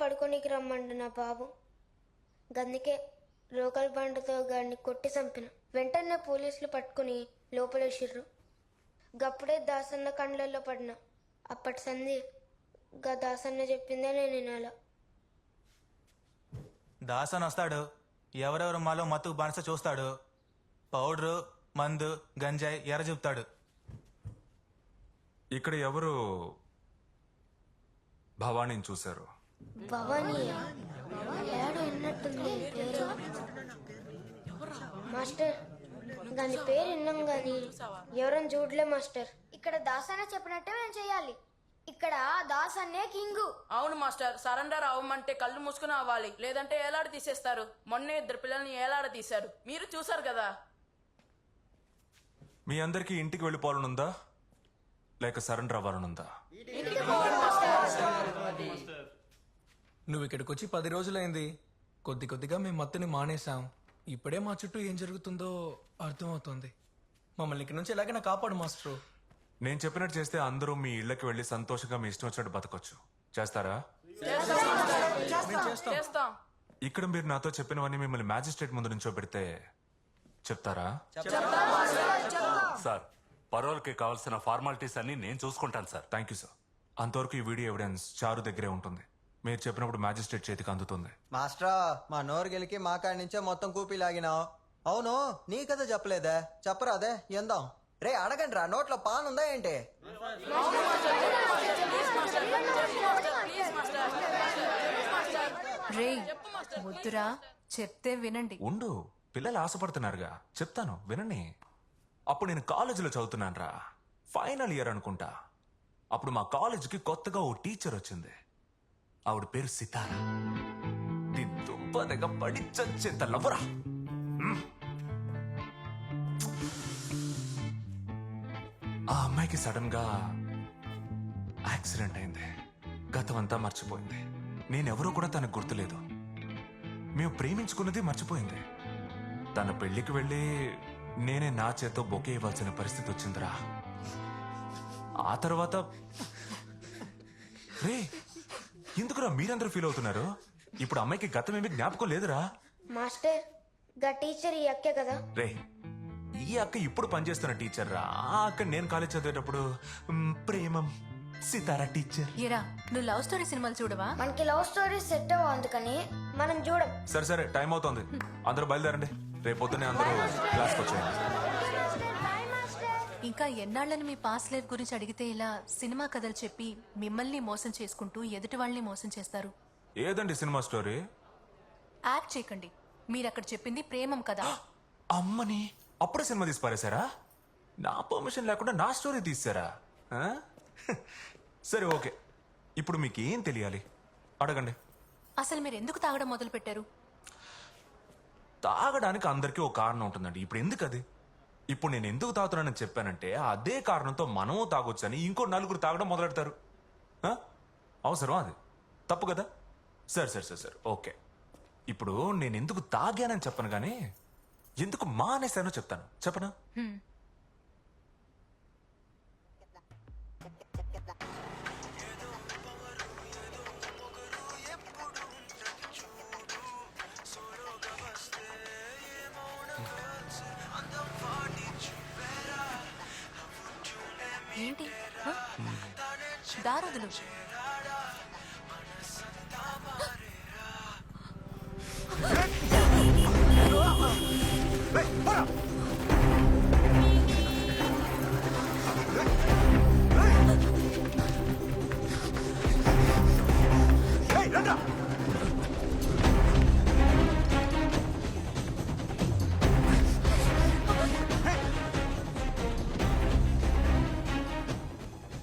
పడుకోనికి రమ్మండు నా బాబు. గందుకే లోకల్ బండతో గాడిని కొట్టి చంపిన. వెంటనే పోలీసులు పట్టుకుని లోపలేసిర్రు. గప్పుడే దాసన్న కండ్లల్లో పడిన. అప్పటి సంధి గా దాసన్న చెప్పిందే నేను వినాల. దాసన్ వస్తాడు, ఎవరెవరు మాలో మత్తు బానిస చూస్తాడు, పౌడరు మందు గంజాయి ఎర్ర చెప్తాడు. ఇక్కడ ఎవరు భవానీని చూశారు? భవానీ ఏడో విన్నట్టుంది పేరు. మాస్టర్ దాని పేరు విన్నాం గాని ఎవరైనా చూడలే మాస్టర్. ఇక్కడ దాసన్న చెప్పినట్టే మేము చెయ్యాలి. ఇక్కడ దాసన్నే కింగు. అవును మాస్టర్, సరెండర్ అవ్వమంటే కళ్ళు మూసుకుని అవ్వాలి, లేదంటే ఏలాడ తీసేస్తారు. మొన్నే 2 పిల్లల్ని ఏలాడ తీశారు, మీరు చూసారు కదా. మీ అందరికీ ఇంటికి వెళ్ళిపోవాలనుందా లేక సరెండర్ అవ్వాలనుందా? నువ్వు ఇక్కడికి వచ్చి 10 రోజులైంది. కొద్ది కొద్దిగా మేము మత్తుని మానేశాం. ఇప్పుడే మా చుట్టూ ఏం జరుగుతుందో అర్థమవుతుంది. మమ్మల్ని ఇక్కడి నుంచి ఎలాగైనా కాపాడు మాస్టరు. నేను చెప్పినట్టు చేస్తే అందరూ మీ ఇళ్ళకి వెళ్ళి సంతోషంగా మీ ఇష్టం వచ్చినట్టు బతకొచ్చు. చేస్తారా? చేస్తాం. ఇక్కడ మీరు నాతో చెప్పినవన్నీ మిమ్మల్ని మ్యాజిస్ట్రేట్ ముందు నుంచో పెడితే చెప్తారా? సార్, పరోల్కి కావాల్సిన ఫార్మాలిటీస్ అన్ని నేను చూసుకుంటాను సార్. Thank you sir. అంతవరకు ఈ వీడియో ఎవిడెన్స్ చారు దగ్గరే ఉంటుంది. మీరు చెప్పినప్పుడు మ్యాజిస్ట్రేట్ చేతికి అందుతుంది. మాస్టరా, మా నోరు గెలికి మా కాడి నుంచే మొత్తం కూపీ లాగినావు. అవును, నీ కథ చెప్పలేదే, చెప్పరాదే ఎందాం. రే అడగండి రా, నోట్లో పాన్ ఉందా ఏంటి? రే వద్దురా, చెప్తే వినండి. ఉండు, పిల్లలు ఆశపడుతున్నారుగా, చెప్తాను వినండి. అప్పుడు నేను కాలేజీలో చదువుతున్నాను రా, ఫైనల్ ఇయర్ అనుకుంటా. అప్పుడు మా కాలేజీకి కొత్తగా ఓ టీచర్ వచ్చింది. ఆవిడ పేరు సితారా. దుంపదగా పడి చచ్చేంత లవ్వరా. ఆ అమ్మాయికి సడన్ గా యాక్సిడెంట్ అయింది. గతమంతా మర్చిపోయింది. నేనెవరో కూడా తనకు గుర్తులేదు. మేము ప్రేమించుకున్నది మర్చిపోయింది. తన పెళ్లికి వెళ్ళి నేనే నా చేత్తో బొకే ఇవ్వాల్సిన పరిస్థితి వచ్చిందిరా. ఆ తర్వాత రే, ఎందుకురా మీరందరూ ఫీల్ అవుతున్నారు? ఇప్పుడు అమ్మాయికి గతం ఏమి జ్ఞాపకం లేదురా. మాస్టర్ గా టీచర్ ఈ అక్కే కదా. రే, ఈ అక్క ఇప్పుడు పనిచేస్తున్న టీచర్ రా. ఆ అక్క నేను కాలేజ్ చదివేటప్పుడు ప్రేమం సితారా టీచర్. ఏరా, నువ్వు లవ్ స్టోరీ సినిమాలు చూడవా? మనకి లవ్ స్టోరీ సెట్ అవ్వ, అందుకని మనం చూడం. సరే సరే, టైం అవుతోంది, అందరూ బయలుదేరండి. రేపొద్దునే అందరూ క్లాస్కి వచ్చేయండి. ఇంకా ఎన్నాళ్ళని మీ పాస్ లైఫ్ గురించి అడిగితే ఇలా సినిమా కథలు చెప్పి మిమ్మల్ని మోసం చేసుకుంటూ ఎదుటి వాళ్ళని మోసం చేస్తారు. ఏదండి సినిమా స్టోరీ? యాక్ట్ చేయకండి. మీరు అక్కడ చెప్పింది ప్రేమం కదా. అమ్మని అప్పుడే సినిమా తీసి పారేశారా? నా పర్మిషన్ లేకుండా నా స్టోరీ తీసారా? సరే ఓకే, ఇప్పుడు మీకు ఏం తెలియాలి అడగండి. అసలు మీరు ఎందుకు తాగడం మొదలు పెట్టారు? తాగడానికి అందరికీ ఒక కారణం ఉంటుందండి. ఇప్పుడు ఎందుకు అది? ఇప్పుడు నేను ఎందుకు తాగుతున్నానని చెప్పానంటే అదే కారణంతో మనము తాగొచ్చని ఇంకో 4 తాగడం మొదలెడతారు. అవసరం అది? తప్పు కదా? సరే సరే సరే సరే ఓకే. ఇప్పుడు నేను ఎందుకు తాగానని చెప్పను కానీ ఎందుకు మానేశానో చెప్తాను. చెప్పనా? ఏంటి దారుదులు?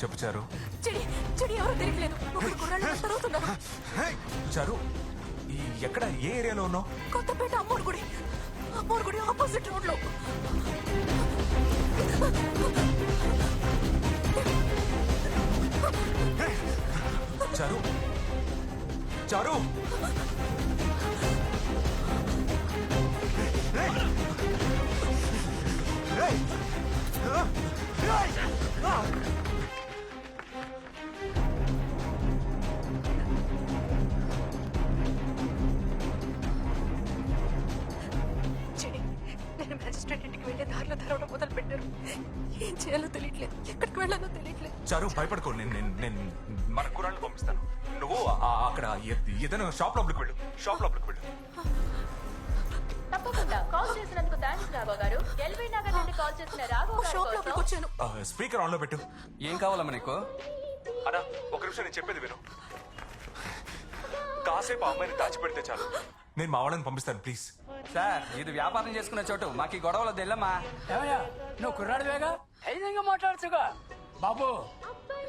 చెప్పు చారు. చెడి చెడి ఎవరు తెలియలేదు. తరుగుతున్నారు. చారు, ఎక్కడ, ఏ ఏరియాలో ఉన్నావు? కొత్తపేట అమ్మోరు గుడి ఆపోజిట్ రోడ్ లో. చారు, చారు, లాకర్లు తెరవడం మొదలు పెట్టారు. ఏం చేయాలో తెలియట్లేదు, ఎక్కడికి వెళ్ళాలో తెలియట్లేదు. చారు భయపడుకో, నేను మన కురాన్ని పంపిస్తాను. నువ్వు అక్కడ ఏదైనా షాప్ లోపలికి వెళ్ళు, షాప్ లోపలికి వెళ్ళు. తప్పకుండా. కాల్ చేసినందుకు థాంక్స్ రాఘవ గారు. ఎల్బీ నగర్ నుండి కాల్ చేసిన రాఘవ గారి షాప్ లోపలికి కోసం వచ్చాను. స్పీకర్ ఆన్ లో పెట్టు. ఏం కావాలమ్మా నీకు? అన్నా ఒక నిమిషం, నేను చెప్పేది విను. కాసేపు ఆ అమ్మాయిని దాచిపెడితే చాలు, నేను మా వాళ్ళని పంపిస్తాను ప్లీజ్. సార్ ఇది వ్యాపారం చేసుకునే చోటు, మాకు ఈ గొడవలు తెల్లమ్మా. ఏమయ్యా నువ్వు కుర్రాడివేగా, ధైర్యంగా మాట్లాడచ్చుగా. బాబు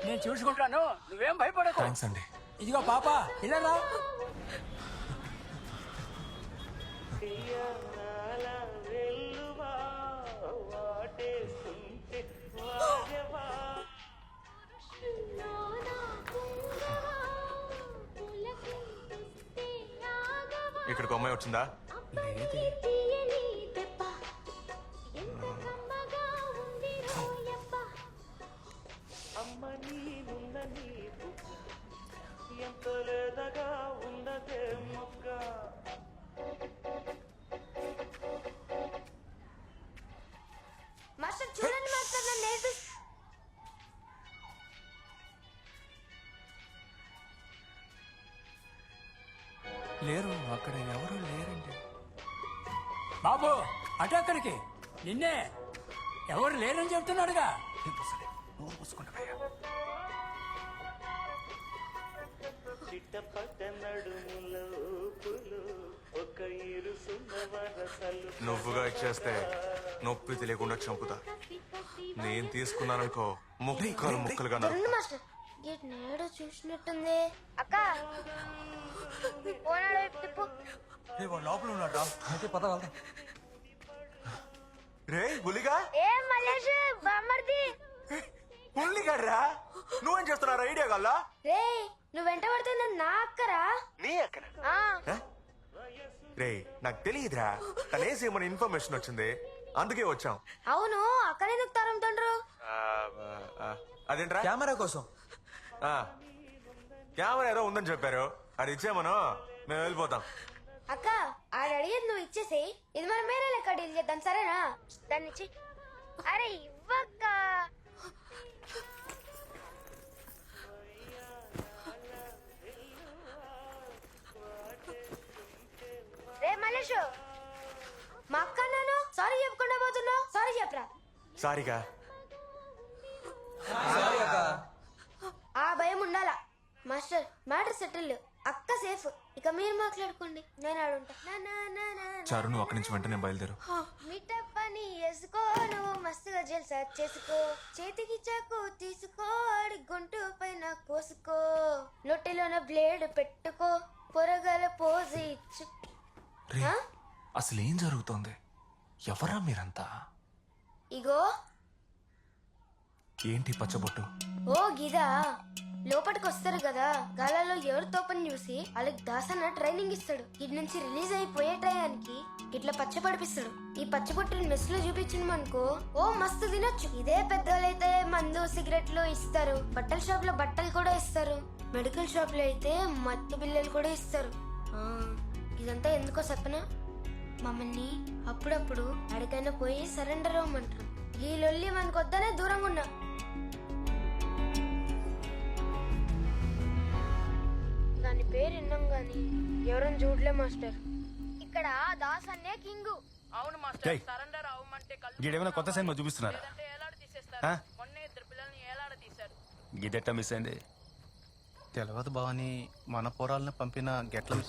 నేను చూసుకుంటాను, నువ్వేం భయపడకు. థ్యాంక్స్ అండి. ఇదిగో పాప ఇలా ఇక్కడికి అమ్మాయి వచ్చిందా? మాస్టర్ చూడండి మాస్టర్, నన్ను లేరు, అక్కడ ఎవరు లేరండి. బాబు అటెక్కడికి, నిన్నే ఎవరు లేరని చెప్తున్నాడుగా. నువ్వుగా ఇచ్చేస్తే నొప్పి తెలియకుండా చంపుతా. నేను తీసుకున్నాననుకో ముక్కలు ముక్కలుగా రండి మాస్టర్. గేట్ నేడు చూసినట్టుంది. అక్క పోనాడు వైపు తిప్పు. లోపల ఉన్నాడా? అయితే పద వెళ్దాం. రే బులిగా, ఏం మలేష్ బామ్మర్ది. బుల్లిగాడ్రా, నువ్వేం చేస్తున్నారా? ఐడియా గల్లా రే నువ్వు వెంట పడుతుంది నా అక్కరా. నీ అక్కడ రే నాకు తెలియదురా, తనేసి ఏమైనా ఇన్ఫర్మేషన్ వచ్చింది, అందుకే వచ్చాం. అవును అక్కడెందుకు తరుముతుండ్రు? అదేంట్రా? కెమెరా కోసం. కెమెరా ఏదో ఉందని చెప్పారు, అది ఇచ్చామను మేము వెళ్ళిపోతాం. అక్క ఆడ అడిగేది నువ్వు ఇచ్చేసి, ఇది మనం వేరే లెక్క డీల్ చేద్దాం, సరేనా? దాన్ని ఇచ్చి. అరే ఇవ్వక్క. రే మలేషు, మా అక్క అన్నాను సారీ చెప్పకుండా పోతున్నావు, సారీ చెప్పరా. సారీగా ఆ భయం ఉండాలా. మాస్టర్ మ్యాటర్ సెటిల్, అక్క సేఫ్, ఇక మీరు మాట్లాడుకోండి, నేను ఆడుంటా. చారు నువ్వు అక్కడి నుంచి వెంటనే బయలుదేరు. మీటప్ పని వేసుకో, నువ్వు మస్తుగా జల్సా చేసుకో, చేతికి చాకు తీసుకో, ఆడి గొంతు పైన కోసుకో, నొట్టిలోన బ్లేడ్ పెట్టుకో, పొరగల పోజు ఇచ్చు. రే, అసలు ఏం జరుగుతోంది? ఎవరా మీరంతా? ఇగో ఏంటి పచ్చబొట్టు? ఓ గిదా, లోపలికి వస్తారు కదా, గాలలో ఎవరు తోపని చూసి వాళ్ళకి దాసన్న ట్రైనింగ్ ఇస్తాడు. ఇటు నుంచి రిలీజ్ అయిపోయే టయానికి ఇట్లా పచ్చ పడిపిస్తాడు. ఈ పచ్చబొట్టుని మెస్ లో చూపించిన అనుకో, ఓ మస్తు తినొచ్చు. ఇదే పెద్దోళ్ళైతే మందు సిగరెట్లు ఇస్తారు, బట్టల షాప్ లో బట్టలు కూడా ఇస్తారు, మెడికల్ షాప్ లో అయితే మత్తు బిల్లలు కూడా ఇస్తారు. ఇదంతా ఎందుకో చెప్పనా? మమ్మల్ని అప్పుడప్పుడు ఎక్కడికైనా పోయి సరెండర్ అవ్వమంటారు. ఈ లొల్లి మనకొద్దనే దూరంగా ఉన్నా. దాని పేరు విన్నాం గాని ఎవరైనా చూడలే మాస్టర్. ఇక్కడ దాస్ అన్నే కింగ్. అవును మాస్టర్, సరెండర్ అవ్వమంటే గీడేమైనా కొత్త సినిమా చూపిస్తున్నారా? లేదంటే ఏలాడ తీసేస్తారు. మొన్నే 2 పిల్లల్ని ఏలాడ తీశారు. గిదెట్ట మిస్ అయింది తెలియదు బావని, మన పోరాలను పంపిన గెట్ల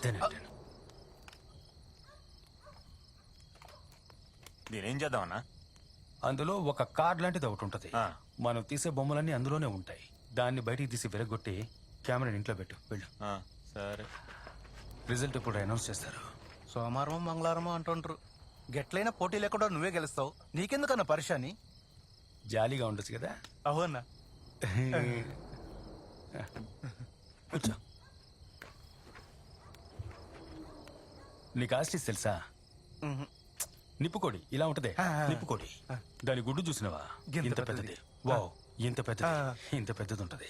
నేనేం చేద్దామన్నా? అందులో ఒక కార్డ్ లాంటిది ఒకటి ఉంటది. మనం తీసే బొమ్మలన్నీ అందులోనే ఉంటాయి. దాన్ని బయటికి తీసి విరగొట్టి కెమెరాని ఇంట్లో పెట్టు, వెళ్ళు. సరే. రిజల్ట్ ఇప్పుడు అనౌన్స్ చేస్తారు. సోమవారం మంగళవారం అంటుంటారు. గెట్లైనా పోటీ లేకుండా నువ్వే గెలుస్తావు, నీకెందుకన్నా పరిశాని? జాలీగా ఉండొచ్చు కదా. అవునా? కూర్చో. నీకు ఆస్ట్రీస్ తెలుసా? నిప్పుకోడి ఇలా ఉంటదే, నిప్పుకోడి. దాని గుడ్డు చూసినవా? ఇంత పెద్దది. వావ్, ఇంత పెద్దది, ఇంత పెద్దది ఉంటది.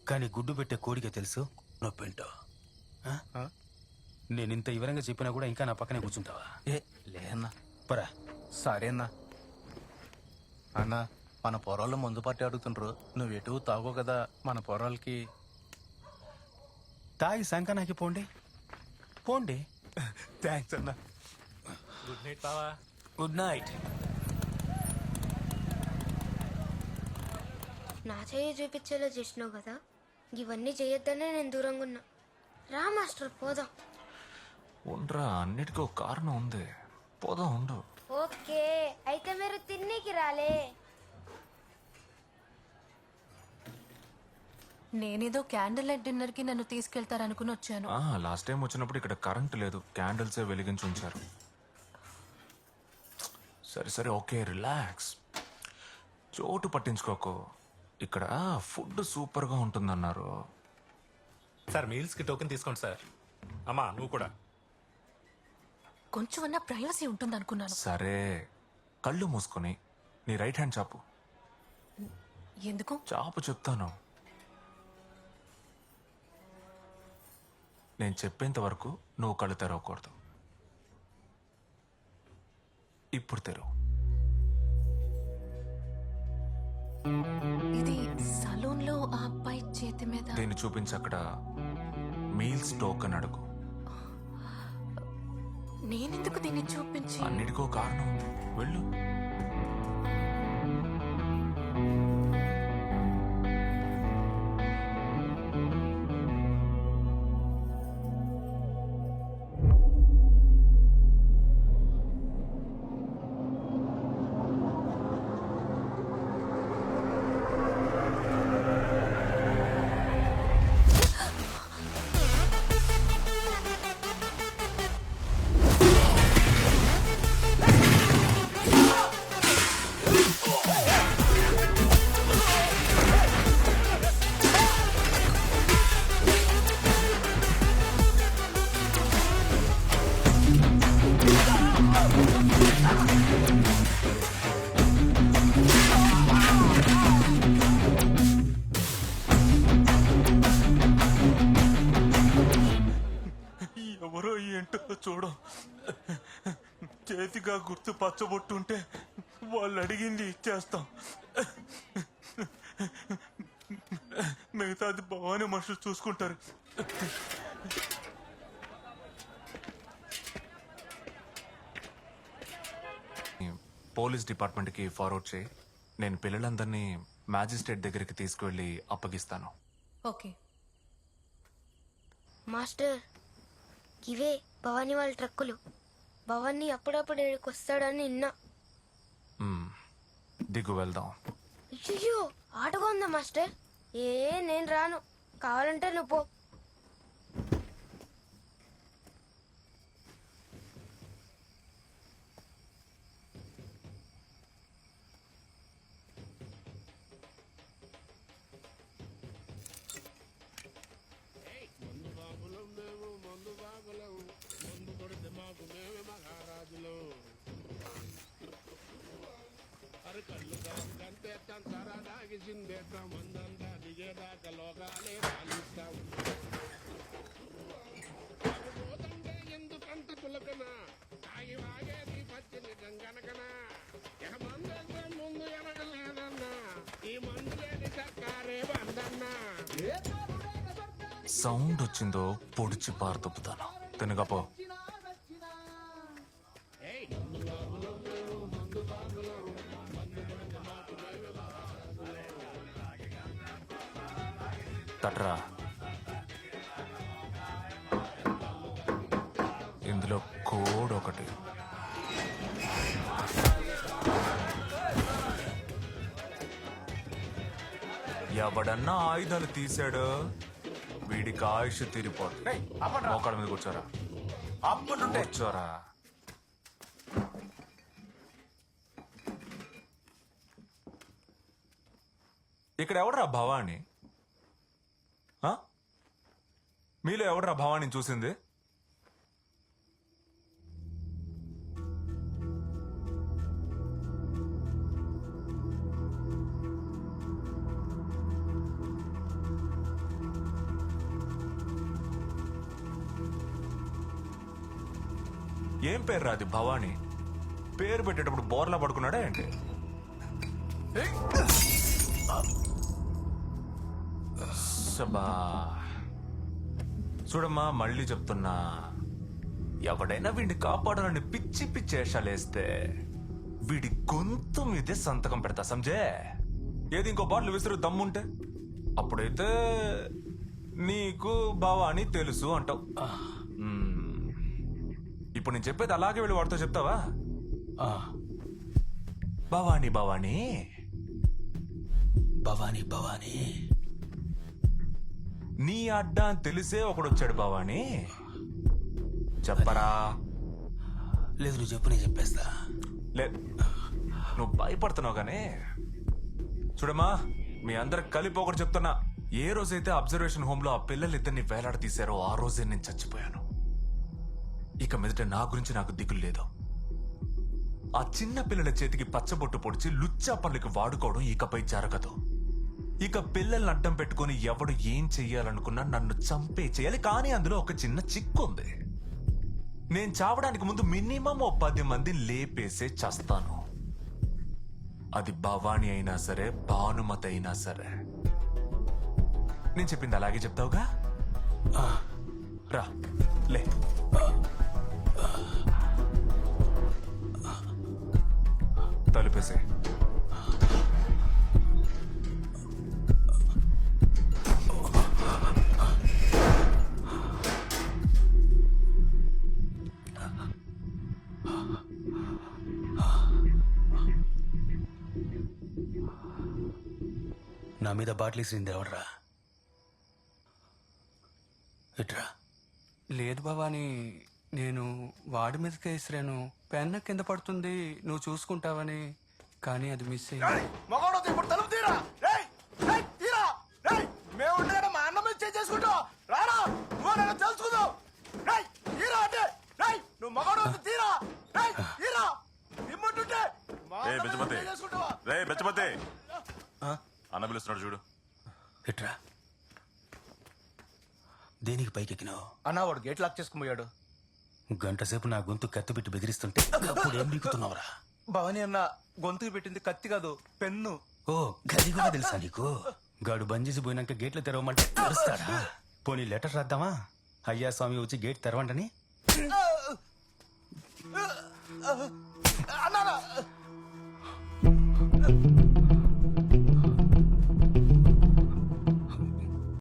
కానీ గుడ్డు పెట్టే కోడికే తెలుసు నొప్పింటో. నేను ఇంత వివరంగా చెప్పినా కూడా ఇంకా నా పక్కనే కూర్చుంటావా? లేదన్నా. పరా. సరేనా. అన్న మన పొరాళ్ళు ముందు పట్టి అడుగుతుండ్రు నువ్వు ఎటు తాగో కదా మన పొరాలకి తాగి సంకనాకి పోండి పోండి. థ్యాంక్స్ అన్న. గుడ్ నైట్ బావా. Good night. నా చేయి చూపించేలా చేసినావు కదా, ఇవన్నీ చేయొద్దనే నేను దూరంగా ఉన్నా. రా మాస్టర్ పోదాం. ఉండరా, అన్నిటికీ ఒక కారణం ఉంది. పోదాం, ఉండు. ఓకే అయితే మీరు తిన్నీకి రాలే. నేనేదో క్యాండిల్ లైట్ డిన్నర్ కి నన్ను తీసుకెళ్తారనుకుని వచ్చాను. లాస్ట్ టైం వచ్చినప్పుడు ఇక్కడ కరెంట్ లేదు, క్యాండిల్సే వెలిగించి ఉంచారు. సరే సరే ఓకే, రిలాక్స్. చోటు పట్టించుకోకు. ఇక్కడ ఫుడ్ సూపర్ గా ఉంటుందన్నారు. సార్ మీల్స్ కి టోకెన్ తీసుకోండి సార్. అమ్మా నువ్వు కూడా. కొంచెం అన్న ప్రైవసీ ఉంటుంది అనుకున్నాను. సరే, కళ్ళు మూసుకొని నీ రైట్ హ్యాండ్ చాపు. ఎందుకు? చాపు చెప్తాను. నేను చెప్పేంత వరకు నువ్వు కళ్ళు తెరవకూడదు. ఇప్పుడు తెరవు. ఇది సలూన్ లో ఆ అబ్బాయి చేతి మీద. దీన్ని చూపించి అక్కడ మీల్స్ టోకెన్ అడుగు. నేనెందుకు దీన్ని చూపించి? అన్నిటికో కారణం ఉంది, వెళ్ళు. ఎవరో ఏంటో చూడం. చేతిగా గుర్తు పచ్చబొట్టుంటే వాళ్ళు అడిగింది ఇచ్చేస్తాం. మిగతాది బాగానే మనుషులు చూసుకుంటారు. పోలీస్ డిపార్ట్మెంట్కి ఫార్వర్డ్ చేయి. నేను పిల్లలందరినీ మ్యాజిస్ట్రేట్ దగ్గరికి తీసుకువెళ్ళి అప్పగిస్తాను. ఓకే మాస్టర్, ఇవే భవానీ వాళ్ళ ట్రక్కులు. భవానీ అప్పుడప్పుడు ఇక్కడికి వస్తాడని నిన్నా. దిగు, వెళ్దాం. అయ్యో ఆటగా ఉందా మాస్టర్? నేను రాను, కావాలంటే నువ్వు పో. సౌండ్ వచ్చిందో పొడిచి పారదొప్పుతాను. తినగపో. తట్రా. ఇందులో కోడ్ ఒకటి. ఎవడన్నా ఆయుధాలు తీశాడు వీడికి ఆయుష్ తీరిపోతుంది. మోకాళ్ళ మీద కూర్చోరా, కూర్చోరా. ఇక్కడ ఎవడరా భవాని? మీలో ఎవడరా భవాని చూసింది? ఏం పేరు రాది భవాని? పేరు పెట్టేటప్పుడు బోర్లా పడుకున్నాడా ఏంటి? శబా. చూడమ్మా మళ్ళీ చెప్తున్నా, ఎవడైనా వీడిని కాపాడాలని పిచ్చి పిచ్చి వేషాలేస్తే వీడి గొంతు మీదే సంతకం పెడతా సంజే. ఏది ఇంకో బాటిల్ విసిరు దమ్ముంటే అప్పుడైతే నీకు బావా అని తెలుసు అంటావు. ఇప్పుడు నేను చెప్పేది అలాగే వెళ్ళి వాడితో చెప్తావా? భవానీ భవానీ భవానీ భవానీ నీ అడ్డా అని తెలిసే ఒకడు వచ్చాడు భవానీ. చెప్పరా? లేదు, నువ్వు చెప్పు, నేను చెప్పేస్తా. లేదు, నువ్వు భయపడుతున్నావు గానీ చూడమ్మా, మీ అందరికి కలిపి ఒకటి చెప్తున్నా. ఏ రోజైతే అబ్జర్వేషన్ హోమ్ లో ఆ పిల్లలిద్దరిని వేలాడ తీశారో ఆ రోజే నేను చచ్చిపోయాను. ఇక మీదట నా గురించి నాకు దిగులు లేదు. ఆ చిన్న పిల్లల చేతికి పచ్చబొట్టు పొడిచి లుచ్చా పనులకి వాడుకోవడం ఇకపై జరగదు. ఇక పిల్లల్ని అడ్డం పెట్టుకుని ఎవడు ఏం చెయ్యాలనుకున్నా నన్ను చంపే చేయాలి. కానీ అందులో ఒక చిన్న చిక్కు ఉంది. నేను చావడానికి ముందు మినిమం 10 మంది లేపేసే చస్తాను. అది భవానీ అయినా సరే, భానుమతి అయినా సరే. నేను చెప్పింది అలాగే చెప్తావుగా? రా, లే. తలుపేసే. నా మీద బాటిల్ ఇసింది ఎవడరా? ఇట్రా. లేదు భవాని, నేను వాడి మీదకే ఇసిరాను. పెన్న కింద పడుతుంది, నువ్వు చూసుకుంటావని. కానీ అది మిస్ అయింది. మగవాడు ఇప్పుడు తలుపు తీరా. రేయ్, రేయ్, తీరా. రేయ్, మేము ఉండగానే మా అన్న మీద చేసుకుంటావు. రారా, నువ్వు నన్ను తెలుసుకుందావు. రేయ్, తీరా అంటే. రేయ్, నువ్వు మగవాడు తీరా. రేయ్, తీరా. ఇమ్మంటుంటే మా అన్న మీద చేయి చేసుకుంటావా? రే బెచ్చమతే, అన్న పిలుస్తున్నాడు చూడు. ఇట్రా. దేనికి పైకెక్కినావు? అన్న వాడు గేట్ లాక్ చేసుకుని పోయాడు. గంట సేపు నా గొంతు కత్తి పెట్టి బెదిరిస్తుంటే అప్పుడు ఏం నీకుతున్నావురా? భవానీ అన్న గొంతుకు పెట్టింది కత్తి కాదు, పెన్ను. ఓ, గది కూడా తెలుసా నీకు? గాడు బంద్ చేసి పోయినాక గేట్లు తెరవమంటే తెరుస్తాడా? పోనీ లెటర్ రాద్దామా? అయ్యా స్వామి వచ్చి గేట్ తెరవంటని. అన్నా